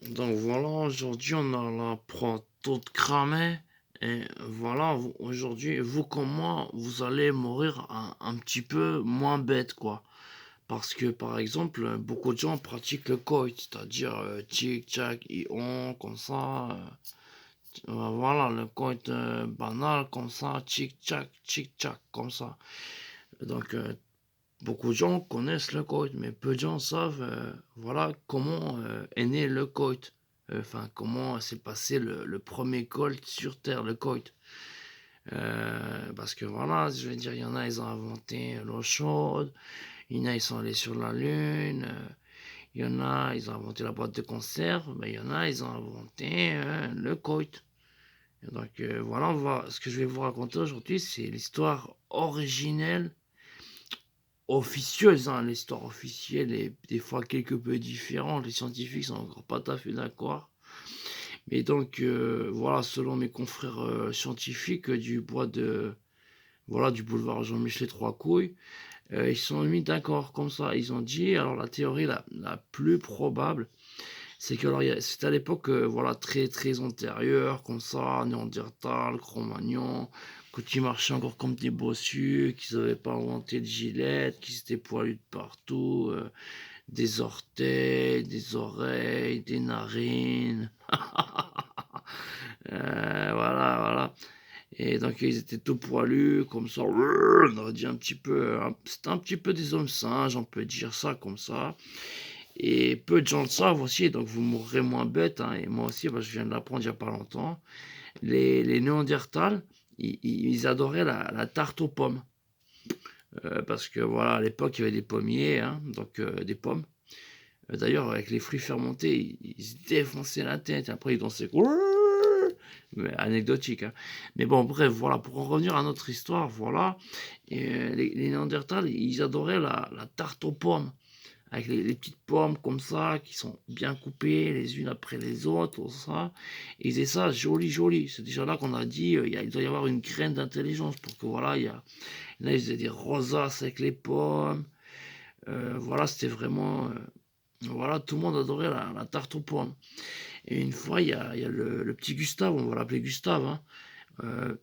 Donc voilà, aujourd'hui on a la prod toute cramée. Et voilà, aujourd'hui, vous comme moi, vous allez mourir un petit peu moins bête, quoi. Parce que par exemple, beaucoup de gens pratiquent le coït, c'est-à-dire tic-tac, on comme ça. Voilà, le coït banal, comme ça, tic-tac, tic-tac, comme ça. Donc, beaucoup de gens connaissent le coït, mais peu de gens savent voilà, comment est né le coït. Enfin, comment s'est passé le premier colt sur Terre, le coït. Parce que voilà, je veux dire, il y en a, ils ont inventé l'eau chaude, il y en a, ils sont allés sur la Lune, il y en a, ils ont inventé la boîte de conserve, mais il y en a, ils ont inventé le coït. Et donc voilà, ce que je vais vous raconter aujourd'hui, c'est l'histoire originelle officieuse, hein. L'histoire officielle est des fois quelque peu différente. Les scientifiques sont encore pas tout à fait d'accord. Mais donc, voilà, selon mes confrères scientifiques du boulevard Jean-Michel Trois Couilles, ils sont mis d'accord comme ça. Ils ont dit, alors la théorie la plus probable, c'est que c'était à l'époque voilà, très très antérieure, comme ça, Néandertal, Cro-Magnon, quand ils marchaient encore comme des bossus, qu'ils n'avaient pas inventé de gilet, qu'ils étaient poilus de partout, des orteils, des oreilles, des narines. Voilà, voilà. Et donc ils étaient tout poilus, comme ça, on aurait dit un petit peu, c'était un petit peu des hommes singes, on peut dire ça comme ça. Et peu de gens le savent aussi, donc vous mourrez moins bête, hein, et moi aussi, bah, je viens de l'apprendre il n'y a pas longtemps. Les Néandertals, ils adoraient la tarte aux pommes. Parce que voilà, à l'époque, il y avait des pommiers, hein, donc des pommes. D'ailleurs, avec les fruits fermentés, ils se défonçaient la tête. Après, ils dansaient. Mais anecdotique, hein. Mais bon, bref, voilà, pour en revenir à notre histoire, voilà. Et, les Néandertals, ils adoraient la tarte aux pommes. Avec les petites pommes comme ça, qui sont bien coupées les unes après les autres, tout ça. Et ils faisaient ça joli, joli. C'est déjà là qu'on a dit, il doit y avoir une graine d'intelligence pour que, voilà, là, ils faisaient des rosaces avec les pommes. Voilà, c'était vraiment. Voilà, tout le monde adorait la tarte aux pommes. Et une fois, il y a le petit Gustave, on va l'appeler Gustave, hein.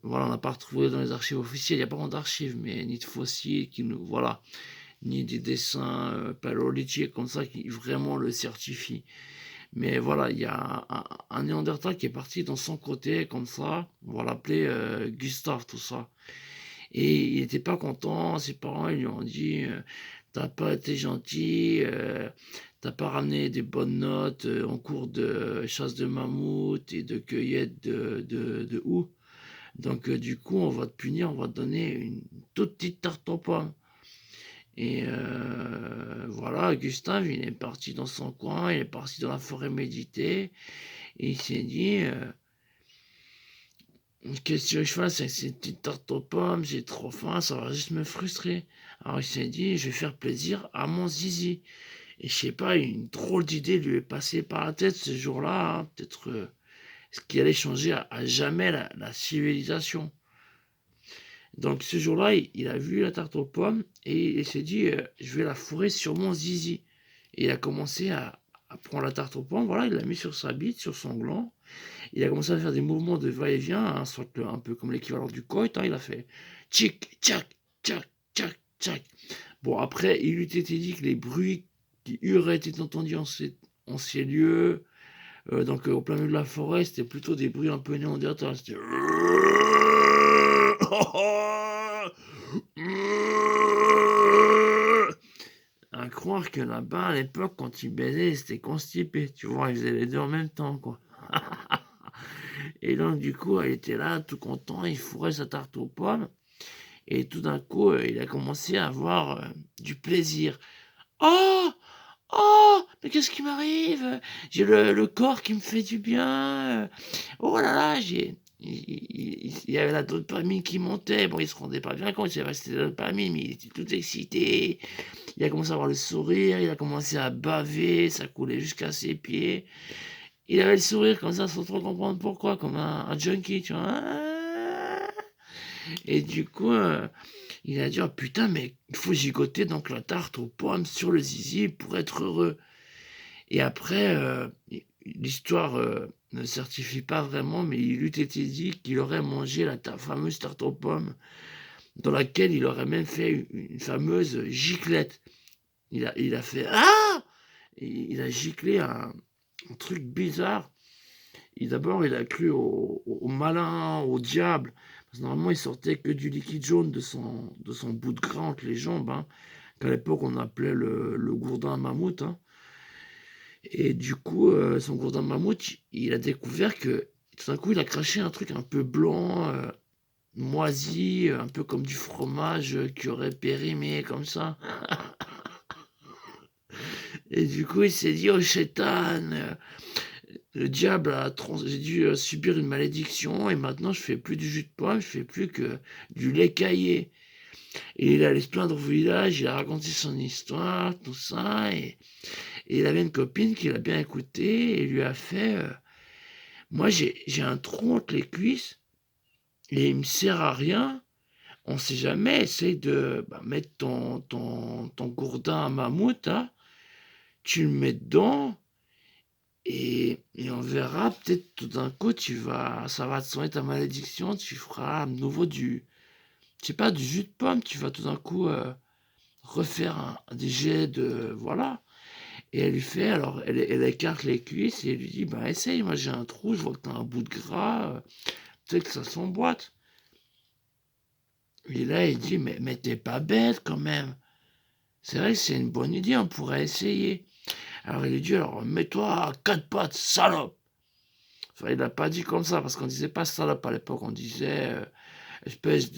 Voilà, on n'a pas retrouvé dans les archives officielles, il n'y a pas vraiment d'archives, mais ni de fossiles qui nous. Voilà, ni des dessins paléolithiques comme ça qui vraiment le certifient. Mais voilà, il y a un Néandertal qui est parti dans son côté, comme ça, on va l'appeler Gustave, tout ça. Et il n'était pas content, ses parents ils lui ont dit t'as pas été gentil, t'as pas ramené des bonnes notes en cours de chasse de mammouth et de cueillette de houx. Donc du coup, on va te punir, on va te donner une toute petite tarte aux pommes. Et voilà, Gustave, il est parti dans son coin, il est parti dans la forêt méditer, et il s'est dit, qu'est-ce que je fasse avec cette petite tarte aux pommes, j'ai trop faim, ça va juste me frustrer. Alors il s'est dit, je vais faire plaisir à mon zizi. Et je sais pas, une drôle d'idée lui est passée par la tête ce jour-là, hein, peut-être ce qui allait changer à jamais la civilisation. Donc ce jour-là, il a vu la tarte aux pommes et il s'est dit, je vais la fourrer sur mon zizi. Et il a commencé à prendre la tarte aux pommes, voilà, il l'a mis sur sa bite, sur son gland. Il a commencé à faire des mouvements de va-et-vient, hein, soit un peu comme l'équivalent du coit, hein, il a fait tchic, tchac, tchac, tchac, tchac. Bon, après, il eût été dit que les bruits qui auraient été entendus en ces lieux, donc au plein milieu de la forêt, c'était plutôt des bruits un peu néandertals. C'était à croire que là-bas, à l'époque, quand ils baisaient, c'était constipé. Tu vois, ils faisaient les deux en même temps, quoi. Et donc, du coup, elle était là, tout content, il fourrait sa tarte aux pommes. Et tout d'un coup, il a commencé à avoir du plaisir. Oh! Oh! Mais qu'est-ce qui m'arrive? J'ai le corps qui me fait du bien. Oh là là, il y avait la dopamine qui montait. Bon, il se rendait pas bien compte, il resté la dopamine, mais il était tout excité. Il a commencé à avoir le sourire, il a commencé à baver, ça coulait jusqu'à ses pieds. Il avait le sourire comme ça sans trop comprendre pourquoi, comme un junkie, tu vois. Et du coup, il a dit, oh putain, mais il faut gigoter donc la tarte aux pommes sur le zizi pour être heureux. Et après, l'histoire ne certifie pas vraiment, mais il eût été dit qu'il aurait mangé la fameuse tarte aux pommes, dans laquelle il aurait même fait une fameuse giclette. Il a fait ah! Et il a giclé un truc bizarre. Et d'abord, il a cru au malin, au diable. Parce que normalement, il sortait que du liquide jaune de son bout de gras entre les jambes, hein, qu'à l'époque, on appelait le gourdin mammouth. Hein. Et du coup, son gourdin mammouth, il a découvert que tout d'un coup, il a craché un truc un peu blanc, moisi, un peu comme du fromage qui aurait périmé comme ça. Et du coup, il s'est dit, oh chétan, le diable j'ai dû subir une malédiction et maintenant je fais plus du jus de pomme, je fais plus que du lait caillé. Et il allait se plaindre au village, il a raconté son histoire, tout ça, et il avait une copine qui l'a bien écouté et lui a fait moi j'ai un trou entre les cuisses et il me sert à rien. On sait jamais, essaye de mettre ton gourdin à mammouth, hein, tu le mets dedans. Et on verra, peut-être tout d'un coup, ça va te soigner ta malédiction, tu feras à nouveau je sais pas, du jus de pomme, tu vas tout d'un coup refaire des jets de, voilà. Et elle lui fait, alors, elle écarte les cuisses et elle lui dit, bah essaye, moi j'ai un trou, je vois que t'as un bout de gras, peut-être que ça s'emboîte. Et là, il dit, mais t'es pas bête quand même. C'est vrai que c'est une bonne idée, on pourrait essayer. Alors il lui dit, alors mets-toi à quatre pattes, salope. Enfin, il n'a pas dit comme ça, parce qu'on disait pas salope à l'époque, on disait espèce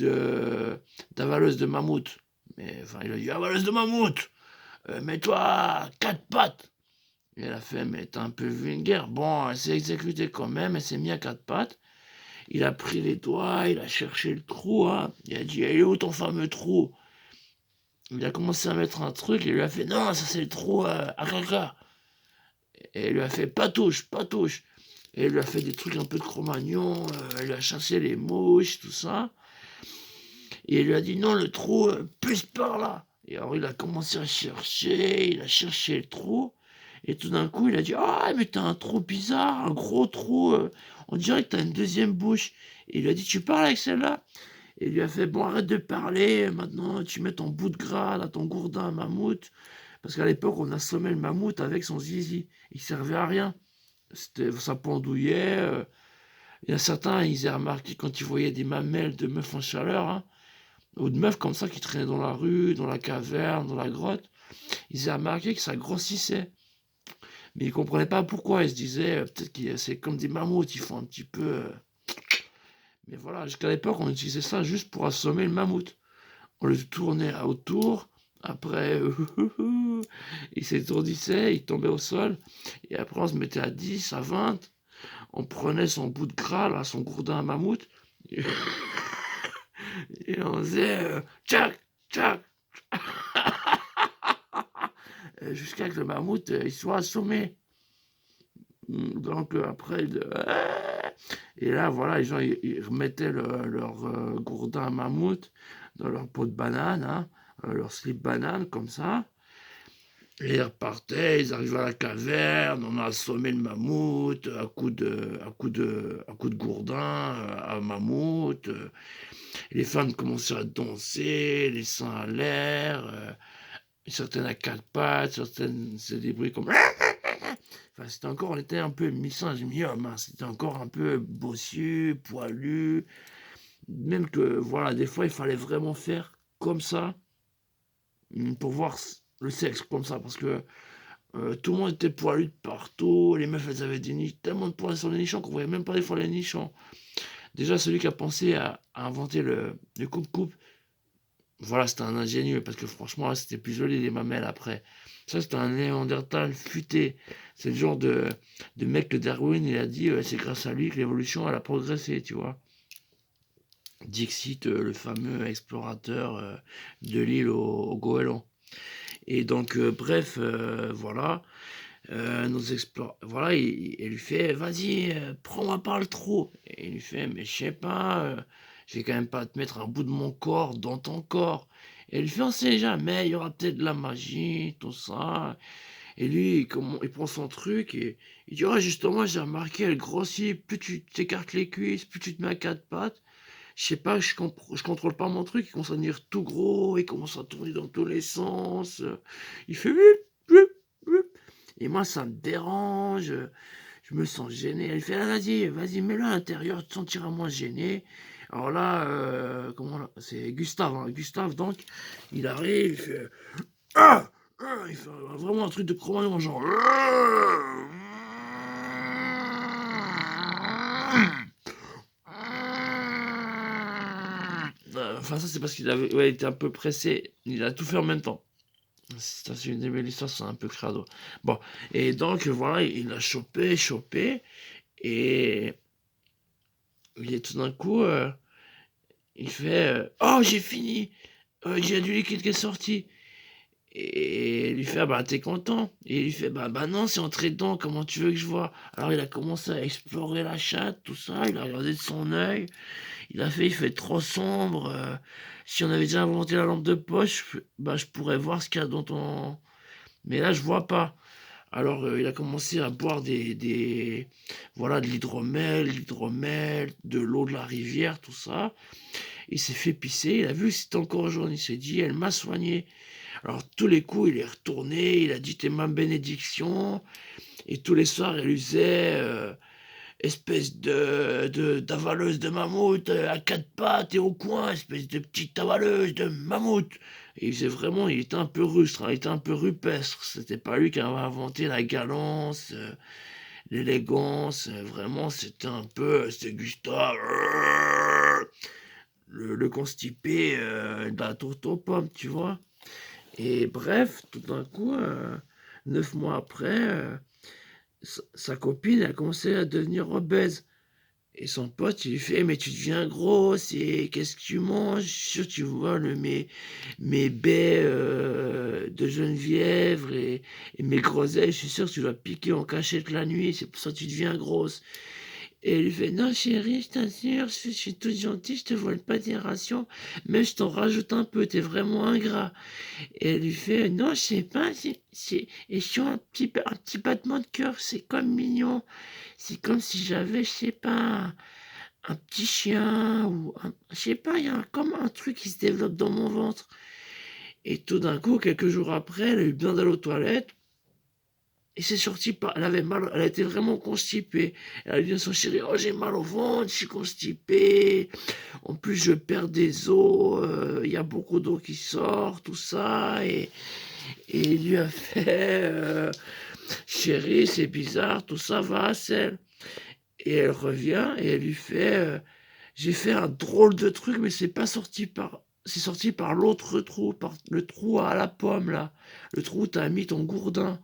d'avaleuse de mammouth. Mais enfin, il a dit avaleuse de mammouth, mets-toi à quatre pattes. Et elle a fait, mais t'es un peu vulgaire. Bon, elle s'est exécutée quand même, elle s'est mise à quatre pattes. Il a pris les doigts, il a cherché le trou, hein. Il a dit, il est où ton fameux trou? Il a commencé à mettre un truc, et il lui a fait, non, ça c'est le trou à caca. Et il lui a fait, pas touche, pas touche. Et il lui a fait des trucs un peu de Cro-Magnon, elle lui a chassé les mouches, tout ça. Et il lui a dit non, le trou, plus par là. Et alors il a commencé à chercher, il a cherché le trou. Et tout d'un coup, il a dit ah, mais t'as un trou bizarre, un gros trou, on dirait que t'as une deuxième bouche. Et il lui a dit tu parles avec celle-là? Et il lui a fait bon, arrête de parler, maintenant tu mets ton bout de gras, là, ton gourdin à mammouth. Parce qu'à l'époque, on assommait le mammouth avec son zizi. Il servait à rien. Ça pendouillait. Il y a certains, ils avaient remarqué quand ils voyaient des mamelles de meufs en chaleur, hein, ou de meufs comme ça qui traînaient dans la rue, dans la caverne, dans la grotte, ils avaient remarqué que ça grossissait. Mais ils comprenaient pas pourquoi. Ils se disaient, peut-être que c'est comme des mammouths, ils font un petit peu. Mais voilà, jusqu'à l'époque, on utilisait ça juste pour assommer le mammouth. On le tournait autour, après, il s'étourdissait, il tombait au sol, et après on se mettait à 10, à 20, on prenait son bout de gras, là, son gourdin à mammouth, et on faisait tchac, tchac, jusqu'à que le mammouth il soit assommé. Donc après, et là voilà, les gens ils remettaient leur gourdin à mammouth dans leur peau de banane, hein, leur slip banane comme ça. Et ils repartaient, ils arrivaient à la caverne, on a assommé le mammouth à coup de gourdin à mammouth. Les femmes commençaient à danser, les seins à l'air, certaines à quatre pattes, certaines c'est des bruits comme. Enfin, c'était encore, on était un peu mi-singe, mi-homme, hein. C'était encore un peu bossu, poilu. Même que, voilà, des fois, il fallait vraiment faire comme ça pour voir le sexe comme ça, parce que tout le monde était poilu de partout, les meufs, elles avaient tellement de poils sur les nichons qu'on voyait même pas des fois les nichons. Déjà, celui qui a pensé à inventer le coupe-coupe, voilà, c'était un ingénieux, parce que franchement, là, c'était plus joli les mamelles après. Ça, c'était un Néandertal futé. C'est le genre de mec que Darwin, il a dit, c'est grâce à lui que l'évolution, elle a progressé, tu vois. Dixit, le fameux explorateur de l'île au goéland. Et donc, bref, voilà. Nos voilà, il lui fait, vas-y, prends-moi par le trou. Et il lui fait, mais je sais pas, je vais quand même pas te mettre un bout de mon corps dans ton corps. Et il lui fait, on sait jamais, il y aura peut-être de la magie, tout ça. Et lui, il prend son truc et il dit: «Ouais, justement, j'ai remarqué, elle grossit, plus tu t'écartes les cuisses, plus tu te mets à 4 pattes. Je sais pas, je contrôle pas mon truc, il commence à devenir tout gros, il commence à tourner dans tous les sens, il fait: "Wup, wup, wup"». Et moi, ça me dérange, je me sens gêné. Elle fait: «Ah vas-y, vas-y, mets-le à l'intérieur, tu te sentiras moins gêné». Alors là, comment là? C'est Gustave, hein, Gustave donc, il arrive, il fait: «Ah! Ah!», il fait vraiment un truc de Cro-Magnon, genre enfin ça c'est parce qu'il avait ouais, il était un peu pressé, il a tout fait en même temps. Ça c'est une des belles histoires, c'est un peu crado. Bon et donc voilà, il l'a chopé et tout d'un coup, il fait, «Oh j'ai fini, il y a du liquide qui est sorti». Et il lui fait: «Ah bah, tu content?» Et il lui fait: «Bah non, c'est entré dedans, comment tu veux que je vois?» Alors il a commencé à explorer la chatte, tout ça, il a regardé de son œil, il fait trop sombre, si on avait déjà inventé la lampe de poche, je pourrais voir ce qu'il y a dans ton mais là je vois pas. Alors, il a commencé à boire des voilà, de l'hydromel, de l'eau de la rivière, tout ça. Il s'est fait pisser, il a vu que c'était encore jaune, il s'est dit: «Elle m'a soigné». Alors tous les coups, il est retourné, il a dit: «Tu ma bénédiction», et tous les soirs, il lui faisait, «Espèce de d'avaleuse de mammouth, à 4 pattes et au coin, espèce de petite avaleuse de mammouth». Et il faisait vraiment il était un peu rustre, hein, il était un peu rupestre. C'était pas lui qui avait inventé la galance, l'élégance, vraiment c'était un peu, c'était Gustave, le constipé, de la tourte aux pommes, tu vois? Et bref, tout d'un coup, 9 mois après, sa copine a commencé à devenir obèse et son pote, il lui fait: «Eh, mais tu deviens grosse et qu'est-ce que tu manges? Je suis sûr que tu vois mes baies, de Geneviève et mes groseilles, je suis sûr que tu dois piquer en cachette la nuit, c'est pour ça que tu deviens grosse». Et elle lui fait: «Non chérie, je t'assure, je suis toute gentille, je te vole pas des rations, mais je t'en rajoute un peu, tu es vraiment ingrat». Et elle lui fait: «Non, je sais pas, c'est et je sens un petit battement de cœur, c'est comme mignon. C'est comme si j'avais, je sais pas, un petit chien ou un je sais pas, il y a comme un truc qui se développe dans mon ventre». Et tout d'un coup, quelques jours après, elle a eu besoin d'aller aux toilettes et c'est sorti par elle avait mal, elle était vraiment constipée. Elle a dit à son chéri: «Oh, j'ai mal au ventre, je suis constipée. En plus, je perds des os, il y a beaucoup d'eau qui sort, tout ça». Et il lui a fait, «Chérie, c'est bizarre, tout ça va à sel». Et elle revient et elle lui fait, «J'ai fait un drôle de truc, mais c'est sorti par l'autre trou, par le trou à la pomme là, le trou où tu as mis ton gourdin».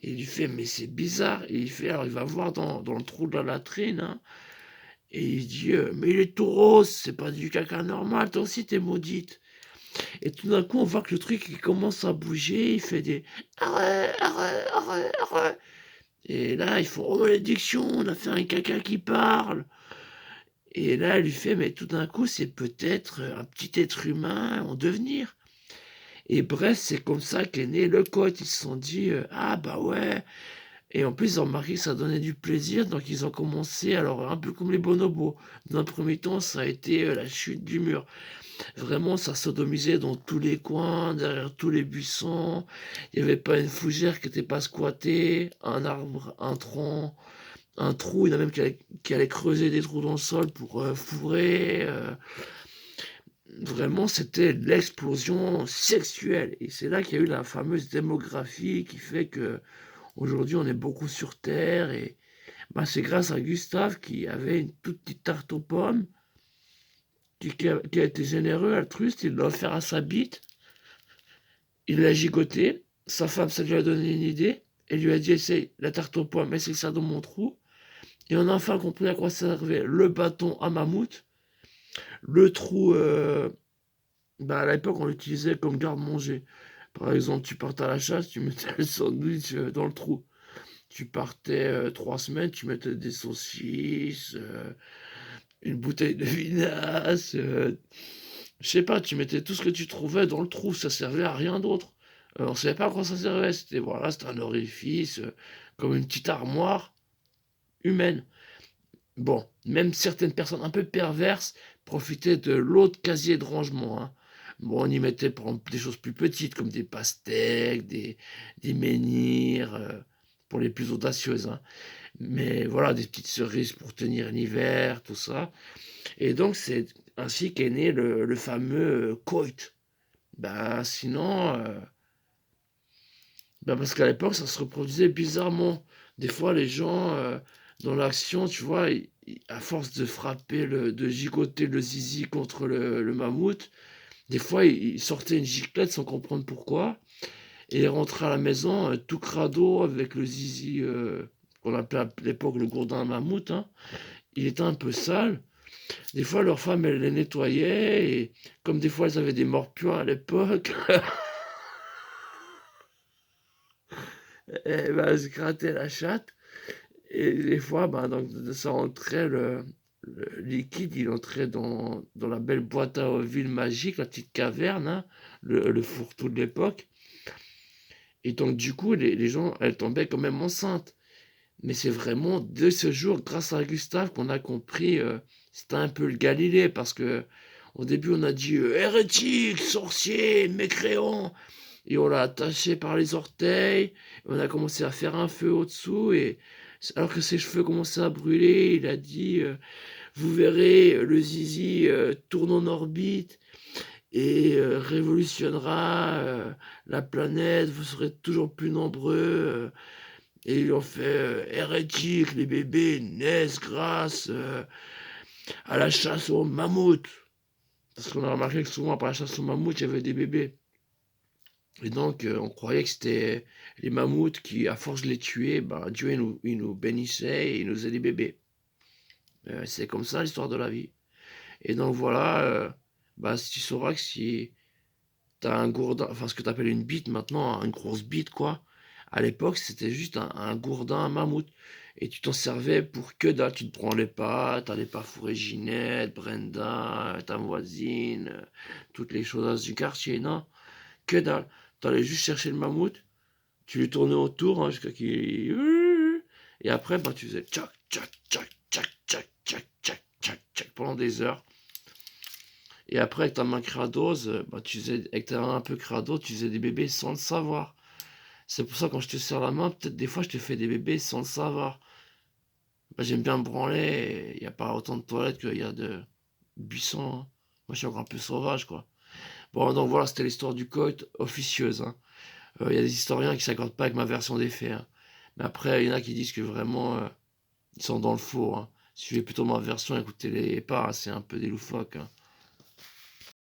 Et il lui fait: «Mais c'est bizarre». Et il fait alors il va voir dans le trou de la latrine, hein, et il dit: «Mais il est tout rose, c'est pas du caca normal, toi aussi tu es maudite». Et tout d'un coup, on voit que le truc, il commence à bouger, il fait des: «Arrête, arrête, arrête, arrête». Et là, ils font: «Oh malédiction, on a fait un caca qui parle». Et là, elle lui fait: «Mais tout d'un coup, c'est peut-être, un petit être humain en devenir». Et bref, c'est comme ça qu'est né le code. Ils se sont dit, «Ah bah ouais». Et en plus, ils ont remarqué que ça donnait du plaisir, donc ils ont commencé alors un peu comme les bonobos. Dans un premier temps, ça a été, la chute du mur. Vraiment, ça sodomisait dans tous les coins, derrière tous les buissons. Il y avait pas une fougère qui était pas squattée, un arbre, un tronc, un trou. Il y en a même qui allaient creuser des trous dans le sol pour, fourrer, vraiment, c'était l'explosion sexuelle et c'est là qu'il y a eu la fameuse démographie qui fait qu'aujourd'hui, on est beaucoup sur terre et c'est grâce à Gustave qui avait une toute petite tarte aux pommes, qui a été généreux, altruiste, il l'a offert à sa bite. Il l'a gigoté, sa femme, ça lui a donné une idée, elle lui a dit: «Essaye la tarte aux pommes, essaye ça dans mon trou». Et on a enfin compris à quoi servait le bâton à mammouth, le trou, à l'époque, on l'utilisait comme garde-manger. Par exemple, tu partais à la chasse, tu mettais le sandwich, dans le trou. Tu partais, 3 semaines, tu mettais des saucisses, une bouteille de vinasse, je sais pas, tu mettais tout ce que tu trouvais dans le trou, ça servait à rien d'autre. On savait pas à quoi ça servait. C'était voilà, c'était un orifice, comme une petite armoire humaine. Bon, même certaines personnes un peu perverses profitaient de l'autre casier de rangement, hein. Bon, on y mettait par exemple des choses plus petites comme des pastèques, des menhirs, pour les plus audacieuses, hein. Mais voilà, des petites cerises pour tenir l'hiver, tout ça. Et donc c'est ainsi qu'est né le fameux Coit. Ben sinon, ben parce qu'à l'époque ça se reproduisait bizarrement. Des fois les gens dans l'action, tu vois, à force de frapper, de gigoter le zizi contre le mammouth, des fois ils sortaient une giclette sans comprendre pourquoi. Et ils rentraient à la maison tout crado avec le zizi qu'on appelait à l'époque le gourdin mammouth, hein. Il était un peu sale. Des fois, leur femme, elle les nettoyait, et comme des fois, elles avaient des morpions à l'époque, et ben, elles se grattaient la chatte. Et des fois, ben, donc, ça entrait, le liquide, il entrait dans la belle boîte à ovule magique, la petite caverne, hein, le fourre-tout de l'époque. Et donc, du coup, les gens, elles tombaient quand même enceintes. Mais c'est vraiment de ce jour, grâce à Gustave, qu'on a compris, c'était un peu le Galilée, parce que au début on a dit hérétique, sorcier, mécréant, et on l'a attaché par les orteils, et on a commencé à faire un feu au-dessous, et alors que ses cheveux commençaient à brûler, il a dit vous verrez, le zizi tourne en orbite et révolutionnera la planète, vous serez toujours plus nombreux. Et ils ont fait hérétique, les bébés naissent grâce à la chasse aux mammouths. Parce qu'on a remarqué que souvent, après la chasse aux mammouths, il y avait des bébés. Et donc, on croyait que c'était les mammouths qui, à force de les tuer, bah, Dieu il nous bénissait et il nous faisait des bébés. C'est comme ça l'histoire de la vie. Et donc voilà, bah, tu sauras que si t'as un gourdin, enfin ce que t'appelles une bite maintenant, hein, une grosse bite quoi. À l'époque, c'était juste un gourdin, un mammouth. Et tu t'en servais pour que dalle. Tu te branlais pas, t'allais pas fourrer Ginette, Brenda, ta voisine, toutes les choses du quartier, non. Que dalle. T'allais juste chercher le mammouth, tu lui tournais autour hein, jusqu'à qu'il. Et après, bah, tu faisais tchac, tchac, tchac, tchac, tchac, tchac, tchac, tchac, tchac pendant des heures. Et après, avec ta main cradose, bah, tu faisais, avec ta main un peu crado, tu faisais des bébés sans le savoir. C'est pour ça, quand je te serre la main, peut-être des fois, je te fais des bébés sans le savoir. Bah, j'aime bien me branler, il n'y a pas autant de toilettes qu'il y a de buissons, hein. Moi, je suis encore un peu sauvage, quoi. Bon, donc voilà, c'était l'histoire du coït officieuse, hein. Il y a des historiens qui s'accordent pas avec ma version des faits, hein. Mais après, il y en a qui disent que vraiment, ils sont dans le faux, hein. Suivez plutôt ma version, écoutez-les pas, hein, c'est un peu des loufoques, hein.